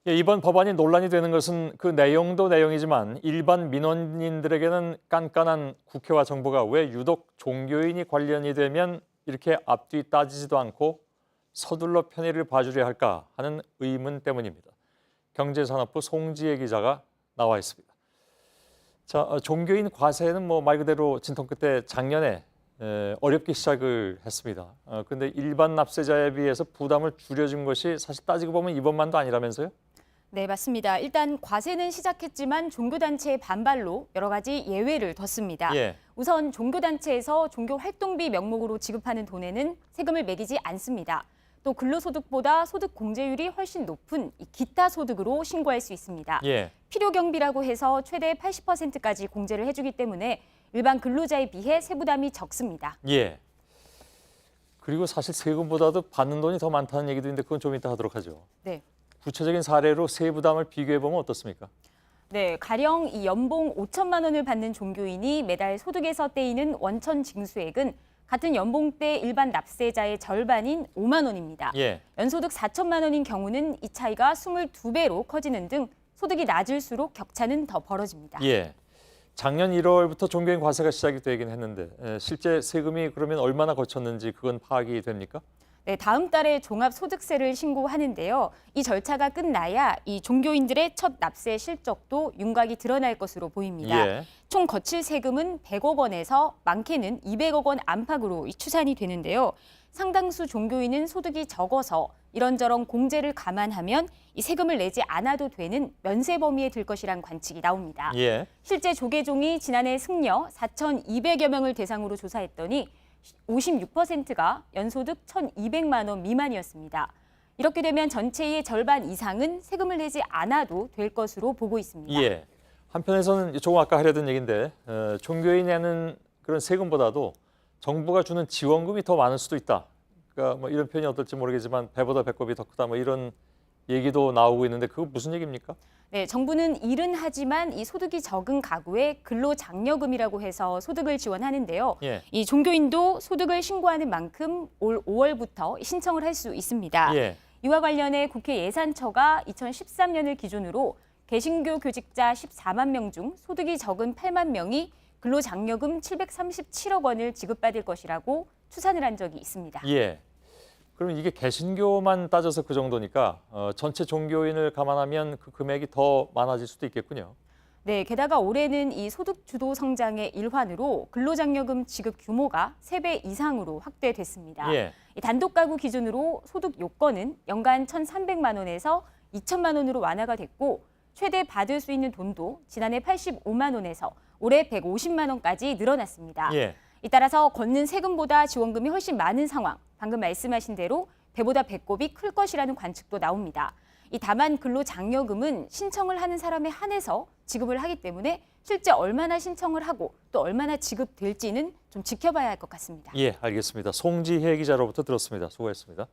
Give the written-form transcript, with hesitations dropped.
예, 이번 법안이 논란이 되는 것은 그 내용도 내용이지만 일반 민원인들에게는 깐깐한 국회와 정부가 왜 유독 종교인이 관련이 되면 이렇게 앞뒤 따지지도 않고 서둘러 편의를 봐주려 할까 하는 의문 때문입니다. 경제산업부 송지혜 기자가 나와 있습니다. 자, 종교인 과세는 말 그대로 진통 끝에 작년에 어렵게 시작을 했습니다. 근데 일반 납세자에 비해서 부담을 줄여준 것이 사실 따지고 보면 이번만도 아니라면서요? 네, 맞습니다. 일단 과세는 시작했지만 종교단체의 반발로 여러 가지 예외를 뒀습니다. 예. 우선 종교단체에서 종교활동비 명목으로 지급하는 돈에는 세금을 매기지 않습니다. 또 근로소득보다 소득 공제율이 훨씬 높은 이 기타 소득으로 신고할 수 있습니다. 예. 필요경비라고 해서 최대 80%까지 공제를 해주기 때문에 일반 근로자에 비해 세부담이 적습니다. 예. 그리고 사실 세금보다도 받는 돈이 더 많다는 얘기도 있는데 그건 좀 이따 하도록 하죠. 네. 구체적인 사례로 세부담을 비교해보면 어떻습니까? 네, 가령 이 연봉 5천만 원을 받는 종교인이 매달 소득에서 떼이는 원천 징수액은 같은 연봉대 일반 납세자의 절반인 5만 원입니다. 예. 연소득 4천만 원인 경우는 이 차이가 22배로 커지는 등 소득이 낮을수록 격차는 더 벌어집니다. 예. 작년 1월부터 종교인 과세가 시작이 되긴 했는데 실제 세금이 그러면 얼마나 거쳤는지 그건 파악이 됩니까? 네, 다음 달에 종합소득세를 신고하는데요. 이 절차가 끝나야 이 종교인들의 첫 납세 실적도 윤곽이 드러날 것으로 보입니다. 예. 총 거칠 세금은 100억 원에서 많게는 200억 원 안팎으로 추산이 되는데요. 상당수 종교인은 소득이 적어서 이런저런 공제를 감안하면 이 세금을 내지 않아도 되는 면세 범위에 들 것이란 관측이 나옵니다. 예. 실제 조계종이 지난해 승려 4,200여 명을 대상으로 조사했더니 56%가 연소득 1,200만 원 미만이었습니다. 이렇게 되면 전체의 절반 이상은 세금을 내지 않아도 될 것으로 보고 있습니다. 예. 한편에서는 조금 아까 하려던 얘기인데 종교인이 내는 그런 세금보다도 정부가 주는 지원금이 더 많을 수도 있다. 그러니까 이런 표현이 어떨지 모르겠지만 배보다 배꼽이 더 크다 이런 얘기도 나오고 있는데 그거 무슨 얘기입니까? 네, 정부는 일은 하지만 이 소득이 적은 가구에 근로장려금이라고 해서 소득을 지원하는데요. 예. 이 종교인도 소득을 신고하는 만큼 올 5월부터 신청을 할 수 있습니다. 예. 이와 관련해 국회 예산처가 2013년을 기준으로 개신교 교직자 14만 명 중 소득이 적은 8만 명이 근로장려금 737억 원을 지급받을 것이라고 추산을 한 적이 있습니다. 예. 그럼 이게 개신교만 따져서 그 정도니까 전체 종교인을 감안하면 그 금액이 더 많아질 수도 있겠군요. 네, 게다가 올해는 이 소득 주도 성장의 일환으로 근로장려금 지급 규모가 3배 이상으로 확대됐습니다. 예. 이 단독 가구 기준으로 소득 요건은 연간 1,300만 원에서 2천만 원으로 완화가 됐고 최대 받을 수 있는 돈도 지난해 85만 원에서 올해 150만 원까지 늘어났습니다. 예. 따라서 걷는 세금보다 지원금이 훨씬 많은 상황, 방금 말씀하신 대로 배보다 배꼽이 클 것이라는 관측도 나옵니다. 다만 근로장려금은 신청을 하는 사람에 한해서 지급을 하기 때문에 실제 얼마나 신청을 하고 또 얼마나 지급될지는 좀 지켜봐야 할 것 같습니다. 예, 알겠습니다. 송지혜 기자로부터 들었습니다. 수고했습니다.